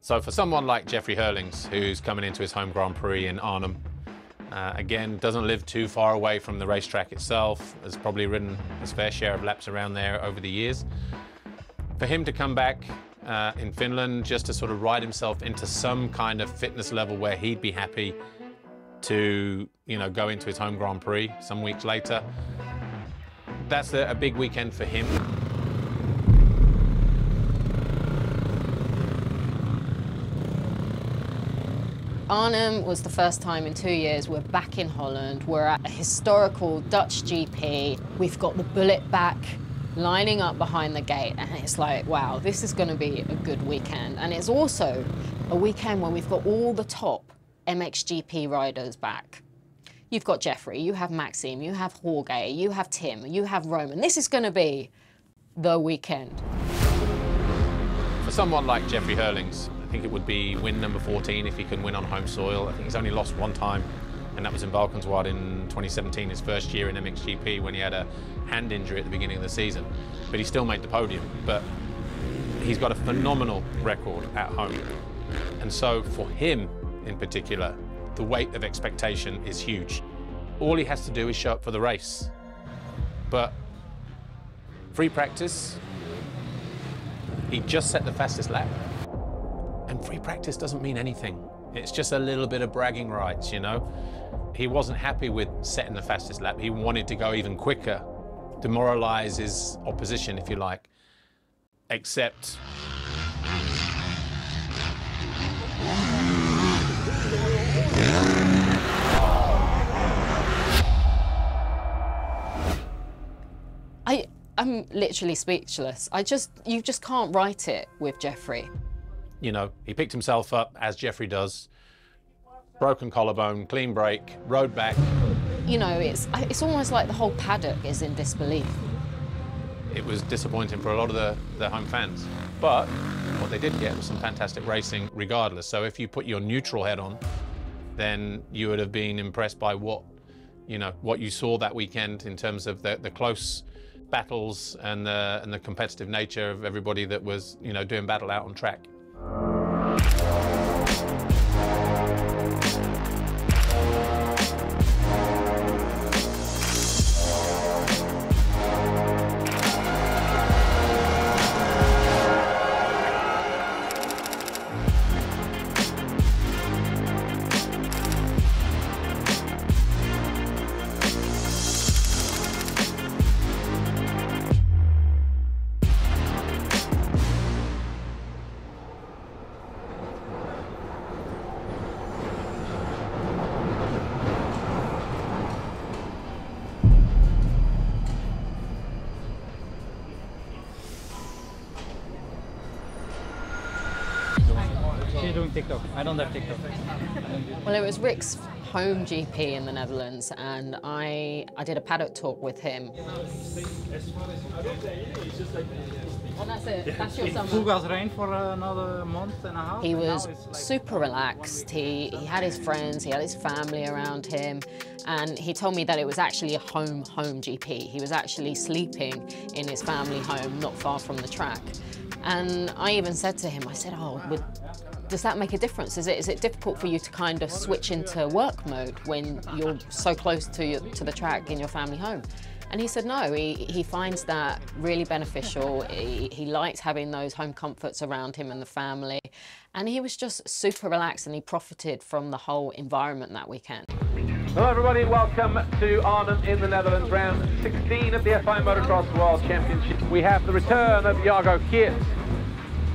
So for someone like Jeffrey Herlings, who's coming into his home Grand Prix in Arnhem, again, doesn't live too far away from the racetrack itself, has probably ridden his fair share of laps around there over the years. For him to come back in Finland just to sort of ride himself into some kind of fitness level where he'd be happy to, you know, go into his home Grand Prix some weeks later, that's a big weekend for him. Arnhem was the first time in 2 years we're back in Holland. We're at a historical Dutch GP. We've got the bullet back lining up behind the gate, and it's like, wow, this is going to be a good weekend. And it's also a weekend where we've got all the top MXGP riders back. You've got Jeffrey, you have Maxime, you have Jorge, you have Tim, you have Romain. This is going to be the weekend. For someone like Jeffrey Herlings, I think it would be win number 14 if he can win on home soil. I think he's only lost one time, and that was in Valkenswaard in 2017, his first year in MXGP, when he had a hand injury at the beginning of the season. But he still made the podium. But he's got a phenomenal record at home. And so for him in particular, the weight of expectation is huge. All he has to do is show up for the race. But free practice, he just set the fastest lap. And free practice doesn't mean anything. It's just a little bit of bragging rights, you know? He wasn't happy with setting the fastest lap. He wanted to go even quicker, demoralize his opposition, if you like. Except I'm literally speechless. You just can't write it with Jeffrey. You know, he picked himself up, as Jeffrey does, broken collarbone, clean break, rode back. You know, it's almost like the whole paddock is in disbelief. It was disappointing for a lot of the home fans. But what they did get was some fantastic racing regardless. So if you put your neutral head on, then you would have been impressed by what you saw that weekend in terms of the close battles and the competitive nature of everybody that was, you know, doing battle out on track. She's doing TikTok. I don't have TikTok. Well, it was Rick's home GP in the Netherlands, and I did a paddock talk with him. And that's it. That's your summer. Full gas rain for another month and a half. He was super relaxed. He had his friends, he had his family around him, and he told me that it was actually a home GP. He was actually sleeping in his family home not far from the track. And I even said to him, I said, oh, does that make a difference? Is it difficult for you to kind of switch into work mode when you're so close to the track in your family home? And he said no, he finds that really beneficial. He likes having those home comforts around him and the family. And he was just super relaxed, and he profited from the whole environment that weekend. Hello everybody, welcome to Arnhem in the Netherlands, round 16 of the FI Motocross World Championship. We have the return of Jago Geerts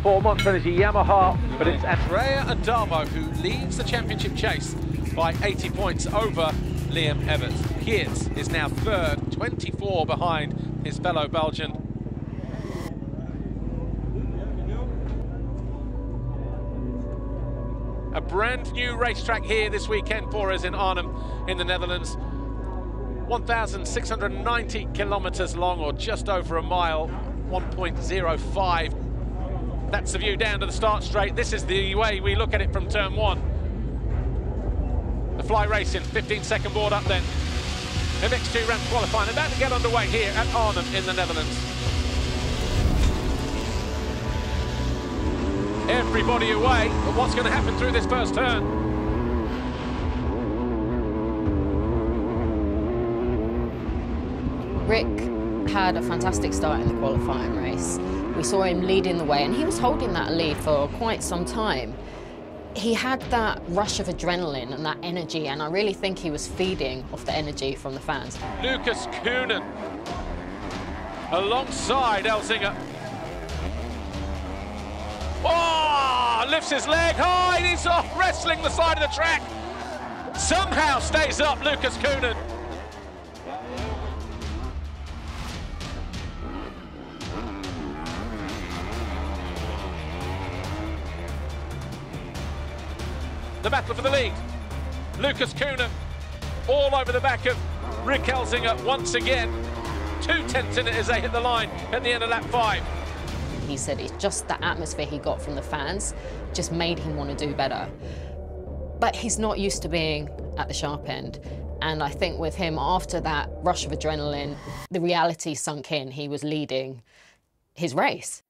for Monster Energy Yamaha, but it's Andrea Adamo who leads the championship chase by 80 points over Liam Everts. Geerts is now third, 24 behind his fellow Belgian. A brand new racetrack here this weekend for us in Arnhem in the Netherlands. 1,690 kilometers long, or just over a mile, 1.05. That's the view down to the start straight. This is the way we look at it from turn one. The fly racing, 15-second board up then. MX2 round qualifying, about to get underway here at Arnhem in the Netherlands. everybody away. But what's going to happen through this first turn? Rick had a fantastic start in the qualifying race. We saw him leading the way, and he was holding that lead for quite some time. He had that rush of adrenaline and that energy, and I really think he was feeding off the energy from the fans. Lucas Coenen alongside Elzinga. Oh, lifts his leg high, and he's off wrestling the side of the track. Somehow stays up, Lucas Coenen. The battle for the lead. Lucas Coenen all over the back of Rick Elzinga once again. 2/10 in it as they hit the line at the end of lap 5. He said it's just the atmosphere he got from the fans just made him want to do better. But he's not used to being at the sharp end. And I think with him, after that rush of adrenaline, the reality sunk in. He was leading his race.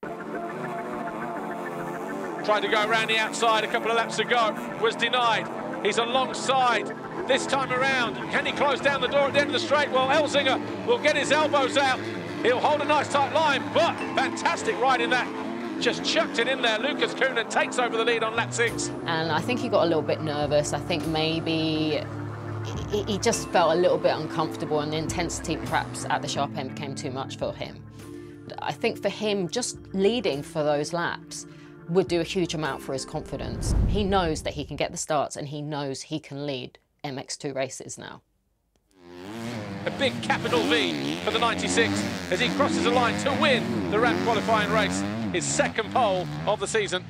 Tried to go around the outside a couple of laps ago, was denied. He's alongside this time around. Can he close down the door at the end of the straight? Well, Elzinga will get his elbows out. He'll hold a nice tight line, but fantastic ride in that. Just chucked it in there. Lucas Coenen takes over the lead on lap 6. And I think he got a little bit nervous. I think maybe he just felt a little bit uncomfortable, and the intensity perhaps at the sharp end became too much for him. I think for him, just leading for those laps would do a huge amount for his confidence. He knows that he can get the starts, and he knows he can lead MX2 races now. A big capital V for the 96 as he crosses the line to win the ramp qualifying race, his second pole of the season.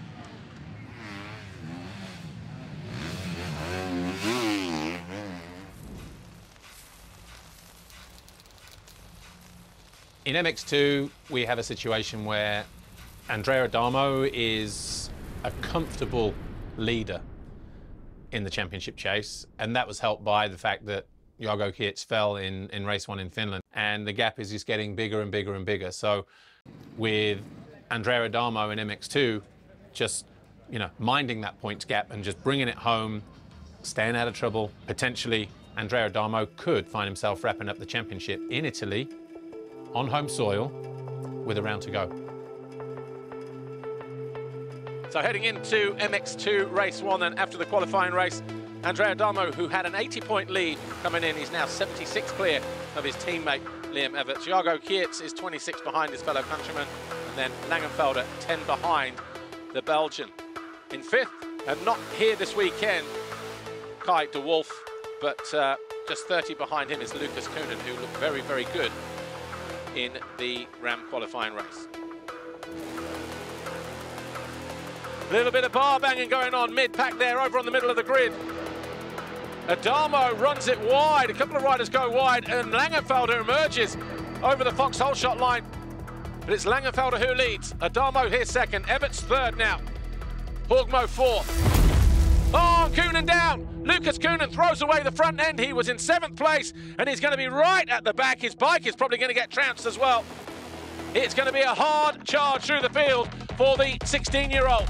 In MX2, we have a situation where Andrea Adamo is a comfortable leader in the championship chase, and that was helped by the fact that Jago Geerts fell in race 1 in Finland, and the gap is just getting bigger and bigger and bigger. So with Andrea Adamo in MX2 just, minding that points gap and just bringing it home, staying out of trouble, potentially Andrea Adamo could find himself wrapping up the championship in Italy on home soil with a round to go. So heading into MX2 race 1 then, after the qualifying race, Andrea Adamo, who had an 80-point lead coming in, he's now 76 clear of his teammate Liam Everts. Jago Geerts is 26 behind his fellow countryman, and then Langenfelder 10 behind the Belgian. In 5th, and not here this weekend, Kai de Wolf, but just 30 behind him is Lucas Coenen, who looked very, very good in the Ram qualifying race. A little bit of bar banging going on mid-pack there, over on the middle of the grid. Adamo runs it wide, a couple of riders go wide, and Langenfelder emerges over the Foxhole shot line. But it's Langenfelder who leads. Adamo here second, Everts third now. Hogmo fourth. Oh, Coenen down. Lucas Coenen throws away the front end. He was in 7th place, and he's going to be right at the back. His bike is probably going to get trounced as well. It's going to be a hard charge through the field for the 16-year-old.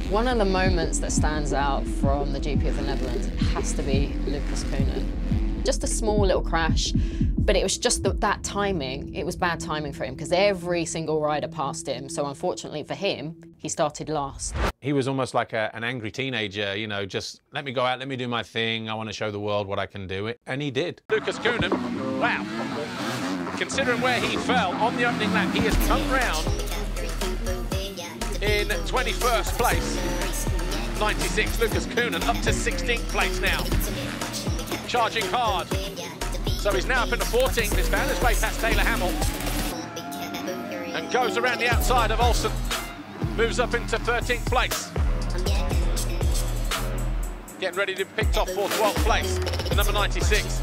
One of the moments that stands out from the GP of the Netherlands has to be Lucas Coenen. Just a small little crash, but it was just that timing. It was bad timing for him because every single rider passed him. So unfortunately for him, he started last. He was almost like an angry teenager, just let me go out, let me do my thing. I want to show the world what I can do. And he did. Lucas Coenen, wow. Considering where he fell on the opening lap, he has come round in 21st place. 96, Lucas Coenen up to 16th place now. Charging hard. So he's now up into 14th. He's found his way past Taylor Hamill. And goes around the outside of Olsen. Moves up into 13th place. Getting ready to be picked off for 12th place. The number 96.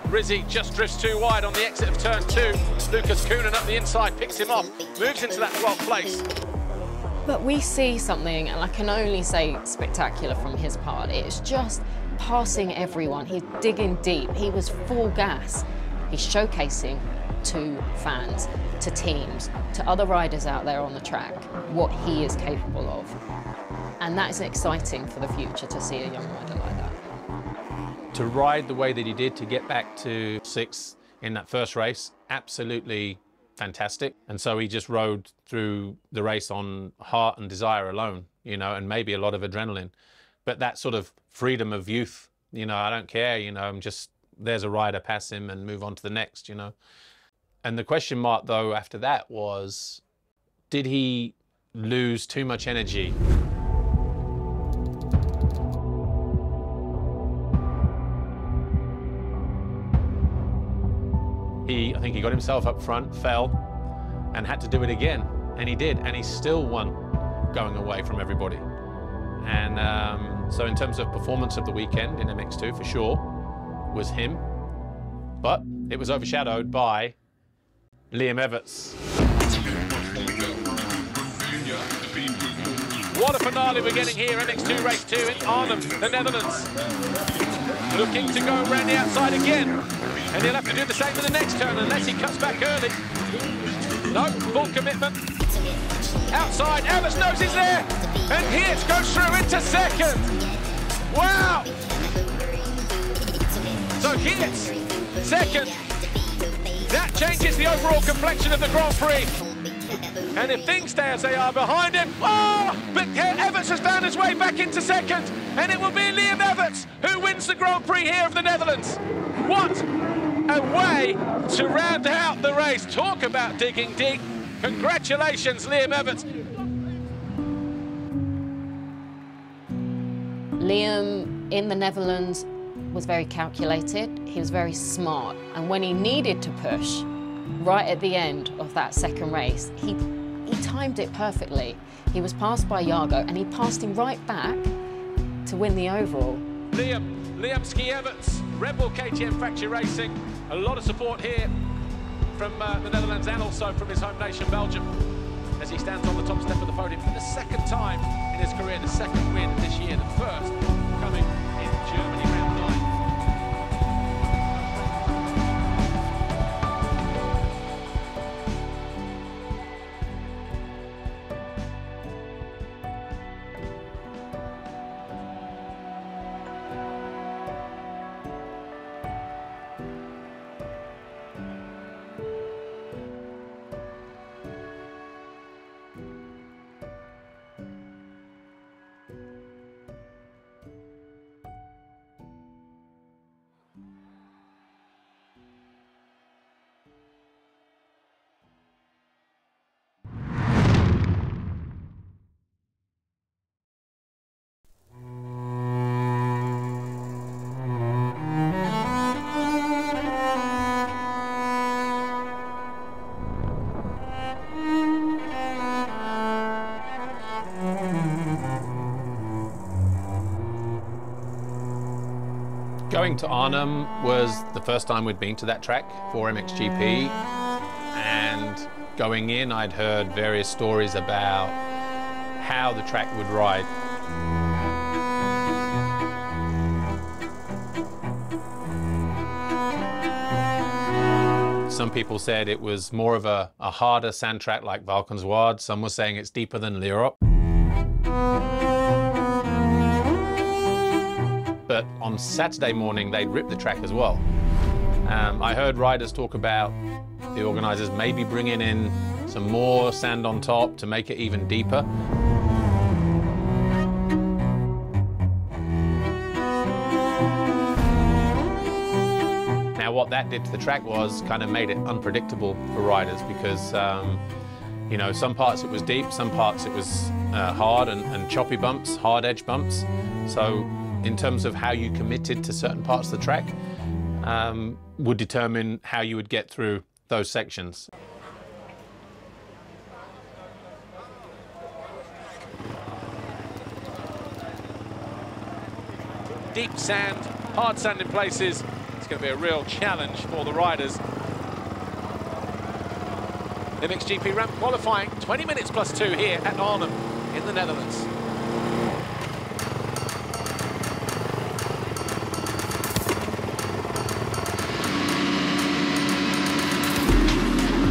Rizzi just drifts too wide on the exit of turn 2. Lucas Coenen up the inside, picks him off. Moves into that 12th place. But we see something, and I can only say spectacular from his part. It's just passing everyone. He's digging deep. He was full gas. He's showcasing to fans, to teams, to other riders out there on the track, what he is capable of. And that is exciting for the future to see a young rider like that. To ride the way that he did, to get back to 6th in that first race, absolutely fantastic. And so he just rode through the race on heart and desire alone, you know, and maybe a lot of adrenaline. But that sort of freedom of youth, you know, I don't care, you know, I'm just, there's a rider, pass him and move on to the next, you know. And the question mark, though, after that was, did he lose too much energy? I think he got himself up front, fell, and had to do it again. And he did, and he still won going away from everybody. And so in terms of performance of the weekend in MX2, for sure, was him. But it was overshadowed by Liam Everts. What a finale we're getting here, MX2 Race 2 in Arnhem, the Netherlands. Looking to go around the outside again. And he'll have to do the same in the next turn unless he cuts back early. No, full commitment. Outside, Everts knows he's there. And Geerts goes through into second. Wow! So Geerts, second. That changes the overall complexion of the Grand Prix. And if things stay as they are behind him, oh! But Everts has found his way back into second. And it will be Liam Everts who wins the Grand Prix here of the Netherlands. What a way to round out the race. Talk about digging deep. Congratulations, Liam Everts. Liam in the Netherlands was very calculated. He was very smart. And when he needed to push, right at the end of that second race, he timed it perfectly. He was passed by Jago and he passed him right back to win the overall. Liam Everts, Red Bull KTM Factory Racing. A lot of support here from the Netherlands and also from his home nation, Belgium, as he stands on the top step of the podium for the second time in his career, the second win this year, the first coming in Germany round 9. Going to Arnhem was the first time we'd been to that track for MXGP, and going in I'd heard various stories about how the track would ride. Some people said it was more of a harder sand track like Valkenswaard. Some were saying it's deeper than Lierop. But on Saturday morning, they'd ripped the track as well. I heard riders talk about the organisers maybe bringing in some more sand on top to make it even deeper. Now, what that did to the track was kind of made it unpredictable for riders because, you know, some parts it was deep, some parts it was hard and choppy bumps, hard edge bumps. So in terms of how you committed to certain parts of the track, would determine how you would get through those sections. Deep sand, hard sand in places. It's going to be a real challenge for the riders. MXGP ramp qualifying, 20 minutes plus 2 here at Arnhem. in the Netherlands.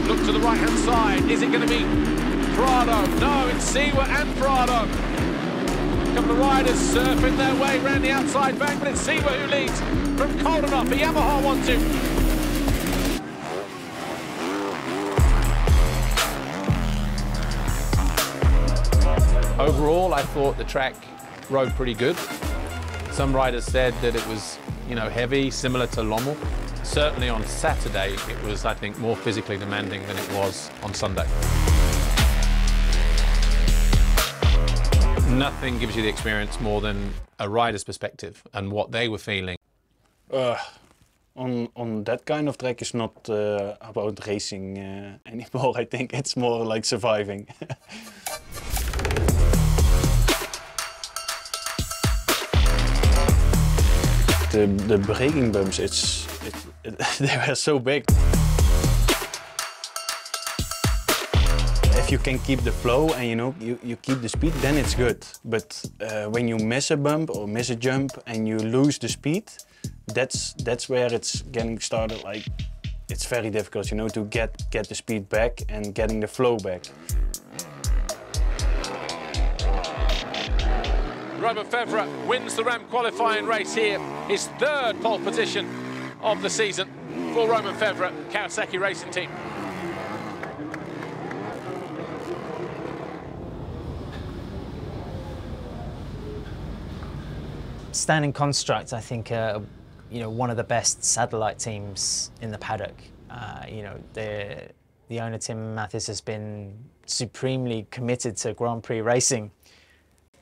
Look to the right-hand side. Is it going to be Prado? No, it's Seewer and Prado. A couple of riders surfing their way around the outside bank, but it's Seewer who leads from Coenen, the Yamaha 1-2. Overall, I thought the track rode pretty good. Some riders said that it was, you know, heavy, similar to Lommel. Certainly on Saturday, it was, I think, more physically demanding than it was on Sunday. Nothing gives you the experience more than a rider's perspective and what they were feeling. On that kind of track is not about racing anymore. I think it's more like surviving. The braking bumps, they were so big. If you can keep the flow and you keep the speed, then it's good. But when you miss a bump or miss a jump and you lose the speed, that's where it's getting started. Like, it's very difficult, you know, to get the speed back and getting the flow back. Romain Febvre wins the Ram qualifying race here. His third pole position of the season for Romain Febvre, Kawasaki Racing Team. Standing Construct, I think, you know, one of the best satellite teams in the paddock. You know, the owner Tim Mathis has been supremely committed to Grand Prix racing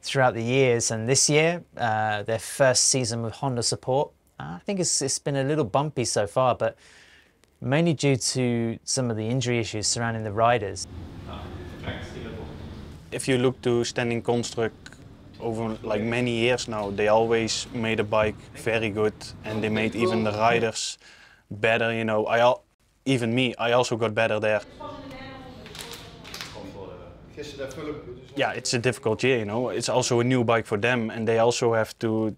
throughout the years, and this year, their first season with Honda support, I think it's been a little bumpy so far, but mainly due to some of the injury issues surrounding the riders. If you look to Standing Construct over like many years now, they always made a bike very good, and they made even the riders better. You know, even me, I also got better there. Yeah, it's a difficult year, you know. It's also a new bike for them, and they also have to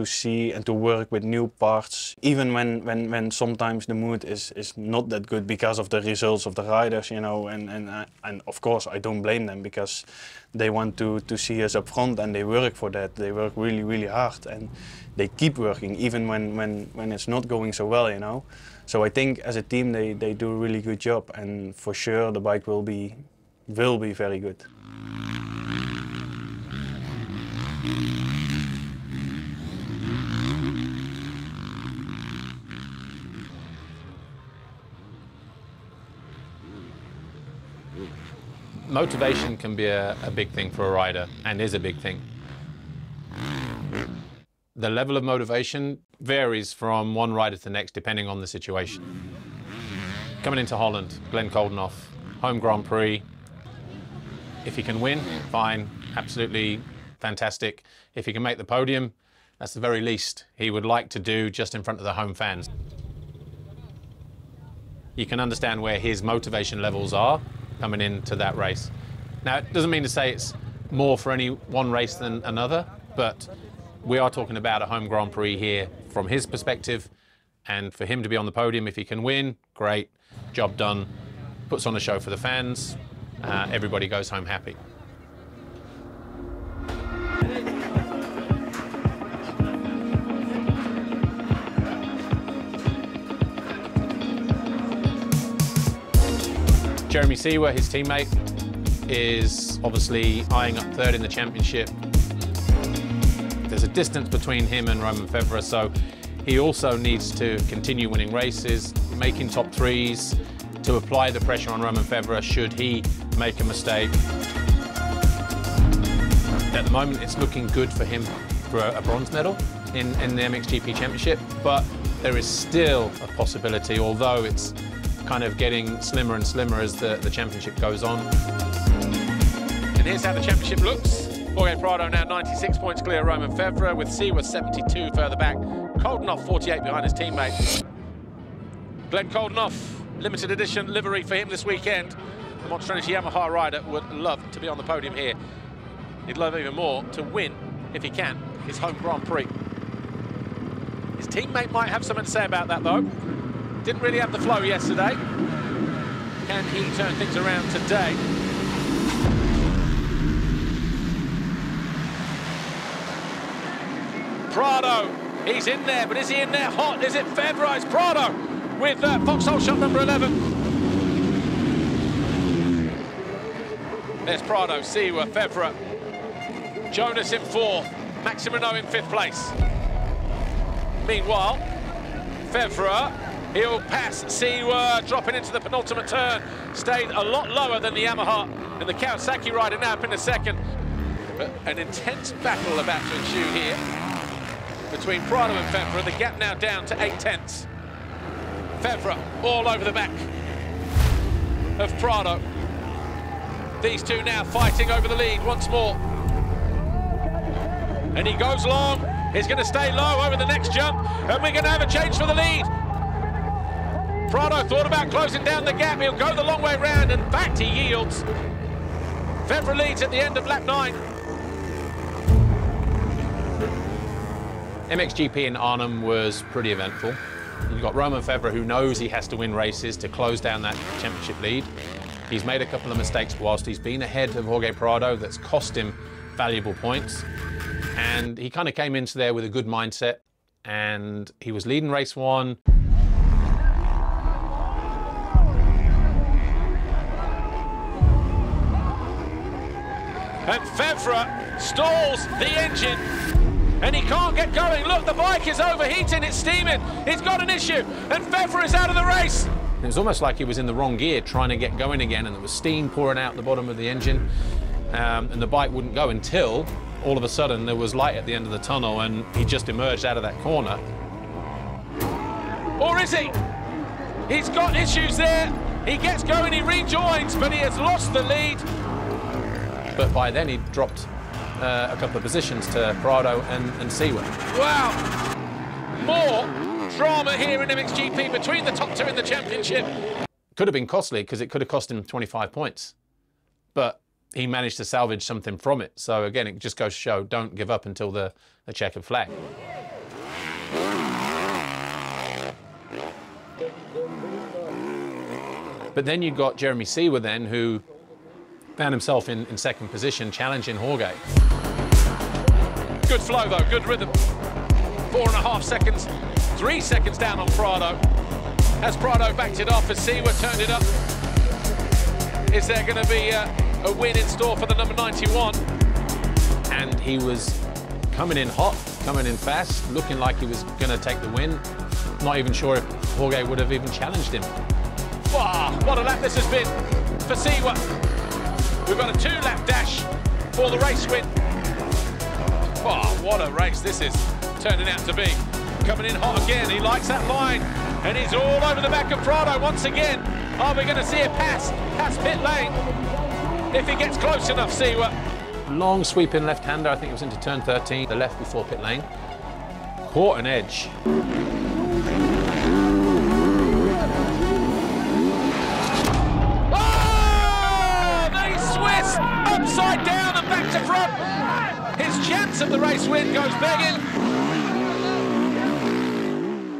see and to work with new parts. Even when sometimes the mood is not that good because of the results of the riders, you know. And of course I don't blame them, because they want to see us up front, and they work for that. They work really, really hard, and they keep working even when it's not going so well, you know. So I think as a team they do a really good job, and for sure the bike will be very good. Motivation can be a big thing for a rider, and is a big thing. The level of motivation varies from one rider to the next depending on the situation. Coming into Holland, Glenn Coldenoff, home Grand Prix. If he can win, fine, absolutely fantastic. If he can make the podium, that's the very least he would like to do just in front of the home fans. You can understand where his motivation levels are coming into that race. Now, it doesn't mean to say it's more for any one race than another, but we are talking about a home Grand Prix here from his perspective, and for him to be on the podium, if he can win, great, job done, puts on a show for the fans, everybody goes home happy. Jeremy Seewer, his teammate, is obviously eyeing up third in the championship. There's a distance between him and Romain Febvre, so he also needs to continue winning races, making top threes, to apply the pressure on Romain Febvre should he make a mistake. At the moment, it's looking good for him for a bronze medal in the MXGP Championship, but there is still a possibility, although it's kind of getting slimmer and slimmer as the championship goes on. And here's how the championship looks. Jorge Prado now 96 points clear of Romain Febvre, with Seewer 72 further back. Coldenoff 48 behind his teammate. Glenn Coldenoff, limited edition livery for him this weekend. The Monster Energy Yamaha rider would love to be on the podium here he'd love even more to win, if he can, his home Grand Prix. His teammate might have something to say about that, though. Didn't really have the flow yesterday. Can he turn things around today? Prado, he's in there, but is he in there hot? Is it Febvre? It's Prado with foxhole shot number 11. There's Prado, Seewer, Febvre. Jonas in 4th, Maximino in 5th place. Meanwhile, Febvre, he'll pass Seewer, dropping into the penultimate turn. Stayed a lot lower than the Yamaha and the Kawasaki rider now up in the second. But an intense battle about to ensue here between Prado and Febvre. The gap now down to 8/10. Febvre all over the back of Prado. These two now fighting over the lead once more. And he goes long. He's going to stay low over the next jump, and we're going to have a change for the lead. Prado thought about closing down the gap. He'll go the long way round, and back he yields. Febvre leads at the end of lap 9. MXGP in Arnhem was pretty eventful. You've got Romain Febvre, who knows he has to win races to close down that championship lead. He's made a couple of mistakes whilst he's been ahead of Jorge Prado that's cost him valuable points. And he kind of came into there with a good mindset, and he was leading race 1. And Febvre stalls the engine, and he can't get going. Look, the bike is overheating, it's steaming. He's got an issue, and Febvre is out of the race. It was almost like he was in the wrong gear trying to get going again, and there was steam pouring out the bottom of the engine, and the bike wouldn't go until all of a sudden there was light at the end of the tunnel, and he just emerged out of that corner. Or is he? He's got issues there. He gets going, he rejoins, but he has lost the lead. But by then he'd dropped a couple of positions to Prado and Seewer. Wow! More drama here in MXGP between the top two in the championship. Could have been costly because it could have cost him 25 points. But he managed to salvage something from it. So again, it just goes to show, don't give up until the checkered flag. But then you got Jeremy Seewer then, who found himself in second position, challenging Jorge. Good flow though, good rhythm. 4.5 seconds, 3 seconds down on Prado. As Prado backed it off, as Seewer turned it up. Is there going to be a win in store for the number 91? And he was coming in hot, coming in fast, looking like he was going to take the win. Not even sure if Jorge would have even challenged him. Wow, what a lap this has been for Seewer. We've got a 2-lap dash for the race win. Oh, what a race this is turning out to be. Coming in hot again, he likes that line, and he's all over the back of Prado once again. Are we going to see a pass pit lane? If he gets close enough, Seewer. Long sweeping left-hander, I think it was into turn 13, the left before pit lane. Caught an edge. Oh, the Swiss upside down and back to front. His chance of the race win goes begging.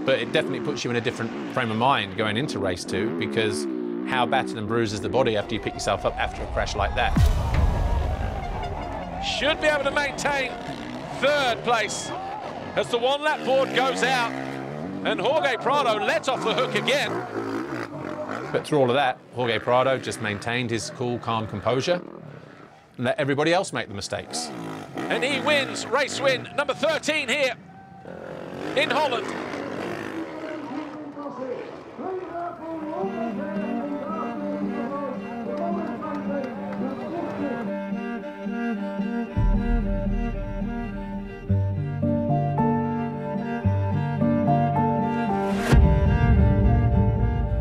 But it definitely puts you in a different frame of mind going into race 2, because how battered and bruised is the body after you pick yourself up after a crash like that? Should be able to maintain 3rd place as the 1-lap board goes out, and Jorge Prado lets off the hook again. But through all of that, Jorge Prado just maintained his cool, calm composure and let everybody else make the mistakes. And he wins race win number 13 here in Holland.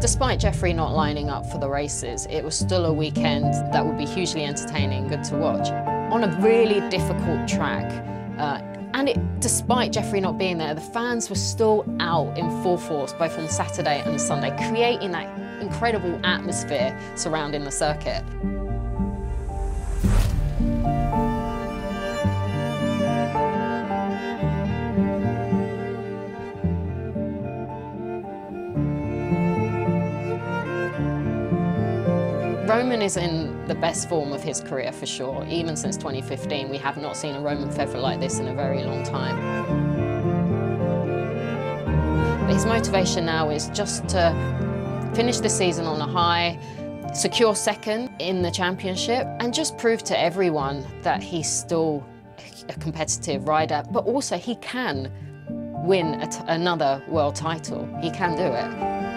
Despite Jeffrey not lining up for the races, it was still a weekend that would be hugely entertaining, good to watch. On a really difficult track, despite Jeffrey not being there, the fans were still out in full force, both on Saturday and Sunday, creating that incredible atmosphere surrounding the circuit. Romain is in the best form of his career for sure. Even since 2015, we have not seen a Romain Febvre like this in a very long time. His motivation now is just to finish the season on a high, secure second in the championship, and just prove to everyone that he's still a competitive rider, but also he can win another world title. He can do it.